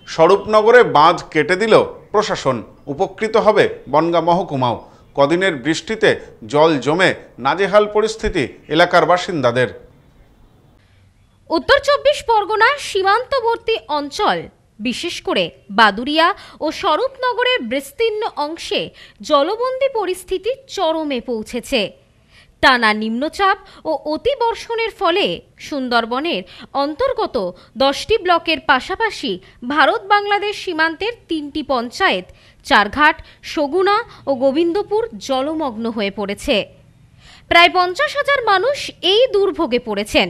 স্বরূপনগরে বাঁধ কেটে দিল প্রশাসন, উপকৃত হবে বনগাঁ মহকুমাও। কদিনের বৃষ্টিতে জল জমে নাজেহাল পরিস্থিতি এলাকার বাসিন্দাদের। উত্তর ২৪ পরগনার সীমান্তবর্তী অঞ্চল, বিশেষ করে বাদুরিয়া ও স্বরূপনগরের বিস্তীর্ণ অংশে জলবন্দী পরিস্থিতি চরমে পৌঁছেছে। টানা নিম্নচাপ ও অতিবর্ষণের ফলে সুন্দরবনের অন্তর্গত ১০টি ব্লকের পাশাপাশি ভারত বাংলাদেশ সীমান্তের ৩টি পঞ্চায়েত চারঘাট, সগুনা ও গোবিন্দপুর জলমগ্ন হয়ে পড়েছে। প্রায় ৫০,০০০ মানুষ এই দুর্ভোগে পড়েছেন।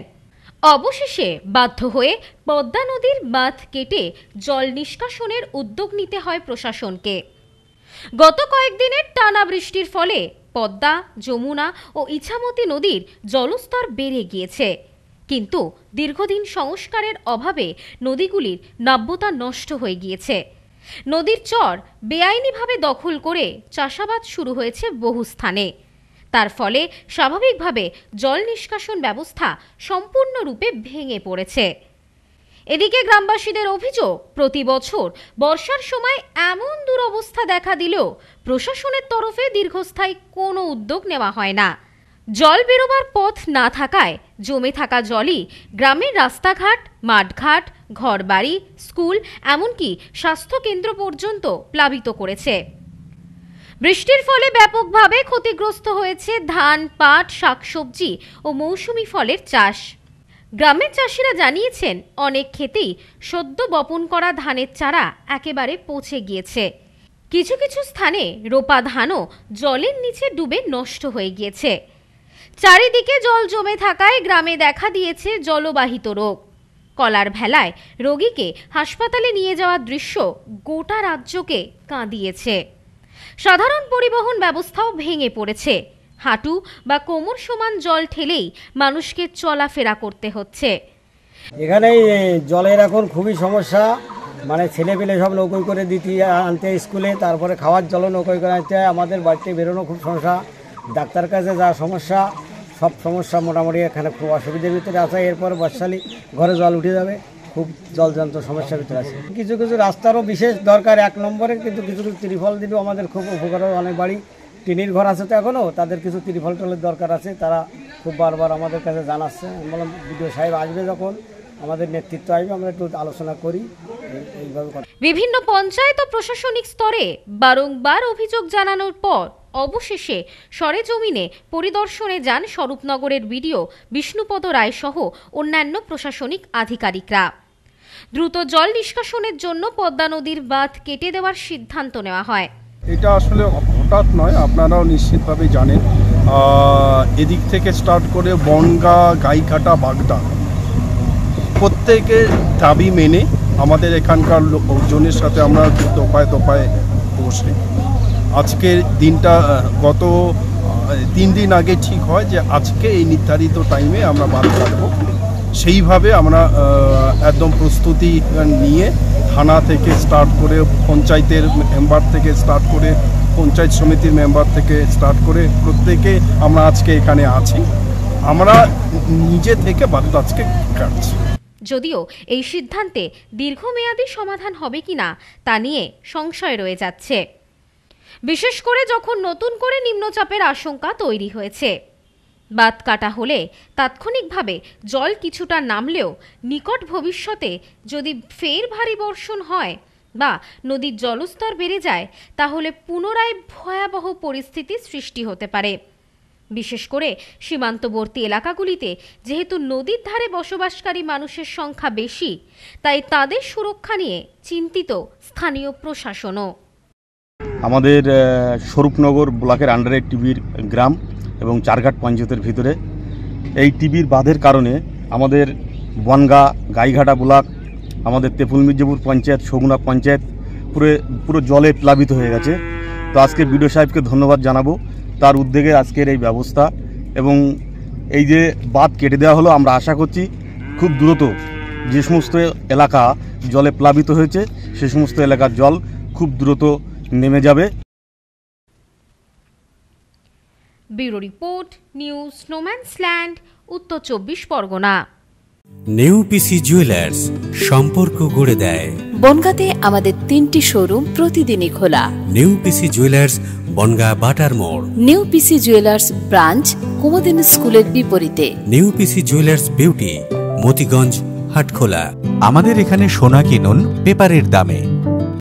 অবশেষে বাধ্য হয়ে পদ্মা নদীর বাঁধ কেটে জল নিষ্কাশনের উদ্যোগ নিতে হয় প্রশাসনকে। গত কয়েকদিনের টানা বৃষ্টির ফলে পদ্মা, যমুনা ও ইছামতি নদীর জলস্তর বেড়ে গিয়েছে, কিন্তু দীর্ঘদিন সংস্কারের অভাবে নদীগুলির নাব্যতা নষ্ট হয়ে গিয়েছে। নদীর চর বেআইনিভাবে দখল করে চাষাবাদ শুরু হয়েছে বহু স্থানে। তার ফলে স্বাভাবিকভাবে জল নিষ্কাশন ব্যবস্থা সম্পূর্ণরূপে ভেঙে পড়েছে। এদিকে গ্রামবাসীদের অভিযোগ, প্রতি বছর বর্ষার সময় এমন দুরবস্থা দেখা দিলেও প্রশাসনের তরফে দীর্ঘস্থায়ী কোনো উদ্যোগ নেওয়া হয় না। জল বেরোবার পথ না থাকায় জমে থাকা জলই গ্রামের রাস্তাঘাট, মাঠঘাট, ঘরবাড়ি, স্কুল, এমনকি স্বাস্থ্যকেন্দ্র পর্যন্ত প্লাবিত করেছে। বৃষ্টির ফলে ব্যাপকভাবে ক্ষতিগ্রস্ত হয়েছে ধান, পাট, শাকসবজি ও মৌসুমি ফলের চাষ। গ্রামের চাষিরা জানিয়েছেন, অনেক ক্ষেতেই সদ্য বপন করা ধানের চারা একেবারে পচে গিয়েছে। কিছু কিছু স্থানে রোপা ধানও জলের নিচে ডুবে নষ্ট হয়ে গিয়েছে। চারিদিকে জল জমে থাকায় গ্রামে দেখা দিয়েছে জলবাহিত রোগ। কলার ভেলায় রোগীকে হাসপাতালে নিয়ে যাওয়ার দৃশ্য গোটা রাজ্যকে কাঁদিয়েছে। সাধারণ পরিবহন ব্যবস্থাও ভেঙে পড়েছে। হাঁটু বা কোমর সমান জল ঠেলেই মানুষকে চলাফেরা করতে হচ্ছে। এখানে জলের এখন খুবই সমস্যা, মানে ছেলেপেলে সব নৌকোয় করে দিতে আনতে স্কুলে, তারপরে খাওয়ার জলও নৌকোয় করে আনতে, আমাদের বাড়িতে বেরোনো খুব সমস্যা, ডাক্তার কাছে যা সমস্যা, সব সমস্যা মোটামুটি এখানে খুব অসুবিধার ভিতরে আছে। এরপর বর্ষালি ঘরে জল উঠে যাবে, খুব জলযন্ত্র সমস্যার ভিতরে আছে। কিছু কিছু রাস্তারও বিশেষ দরকার ১ নম্বরে, কিন্তু কিছু কিছু ত্রিফল দিলেও আমাদের খুব উপকার। অনেক বাড়ি টিনের ঘর আছে তো এখনও, তাদের কিছু ত্রিফল টলের দরকার আছে। তারা খুব বারবার আমাদের কাছে জানাচ্ছে। বললাম বিডিও সাহেব আসবে, যখন আমাদের নেতৃত্ব আসবে আমরা একটু আলোচনা করি এইভাবে। বিভিন্ন পঞ্চায়েত ও প্রশাসনিক স্তরে বারংবার অভিযোগ জানানোর পর অবশেষে সরেজমিনে পরিদর্শনে যান স্বরূপনগরের বিডিও বিষ্ণুপদ রায় সহ অন্যান্য প্রশাসনিক আধিকারিকরা। দ্রুত জল নিষ্কাশনের জন্য পদ্মা নদীর বাঁধ কেটে দেওয়ার সিদ্ধান্ত নেওয়া হয়। এটা আসলে হঠাৎ নয়, আপনারাও নিশ্চিতভাবে জানেন। এদিক থেকে স্টার্ট করে বনগাঁ, গাইঘাটা, বাগদা, প্রত্যেকের দাবি মেনে আমাদের এখানকার লোকজনের সাথে আমরা দফায় দফায় বসে আজকের দিনটা গত 3 দিন আগে ঠিক হয় যে আজকে এই নির্ধারিত টাইমে আমরা বাঁধ কাটবো। সেইভাবে আমরা একদম প্রস্তুতি নিয়ে থানা থেকে স্টার্ট করে, পঞ্চায়েতের মেম্বার থেকে স্টার্ট করে, পঞ্চায়েত সমিতির মেম্বার থেকে স্টার্ট করে প্রত্যেকে আমরা আজকে এখানে আছি। আমরা নিজে থেকে বাঁধটা আজকে কাটছি। যদিও এই সিদ্ধান্তে দীর্ঘমেয়াদী সমাধান হবে কিনা তা নিয়ে সংশয় রয়ে যাচ্ছে, বিশেষ করে যখন নতুন করে নিম্নচাপের আশঙ্কা তৈরি হয়েছে। বাঁধ কাটা হলে তাৎক্ষণিকভাবে জল কিছুটা নামলেও নিকট ভবিষ্যতে যদি ফের ভারী বর্ষণ হয় বা নদীর জলস্তর বেড়ে যায়, তাহলে পুনরায় ভয়াবহ পরিস্থিতির সৃষ্টি হতে পারে। বিশেষ করে সীমান্তবর্তী এলাকাগুলিতে যেহেতু নদীর ধারে বসবাসকারী মানুষের সংখ্যা বেশি, তাই তাদের সুরক্ষা নিয়ে চিন্তিত স্থানীয় প্রশাসনও। আমাদের স্বরূপনগর ব্লকের আন্ডারে টিবির গ্রাম এবং চারঘাট পঞ্চায়েতের ভিতরে এই টিবির বাঁধের কারণে আমাদের বনগাঁ, গাইঘাটা ব্লক, আমাদের তেপুল মির্জাপুর পঞ্চায়েত, সগুনা পঞ্চায়েত পুরো জলে প্লাবিত হয়ে গেছে। তো আজকে বিডিও সাহেবকে ধন্যবাদ জানাবো তার উদ্যোগে আজকের এই ব্যবস্থা, এবং এই যে বাঁধ কেটে দেওয়া হলো, আমরা আশা করছি খুব দ্রুত যে সমস্ত এলাকা জলে প্লাবিত হয়েছে সে সমস্ত এলাকার জল খুব দ্রুত নেমে যাবে। ব্যুরো রিপোর্ট, নিউজ স্নোম্যান্সল্যান্ড, উত্তর 24 পরগনা। নিউ পিসি জুয়েলার্স, সম্পর্ক গড়ে দেয়। বনগাঁতে আমাদের 3টি শোরুম প্রতিদিনই খোলা। নিউ পিসি জুয়েলার্স, বনগাঁ বাটার মোড়। New PC jewellers branch, Kumudini স্কুলের বিপরীতে। New PC jewellers beauty, Motiganj, Hatkhola. আমাদের এখানে সোনা কিনুন পেপারের দামে।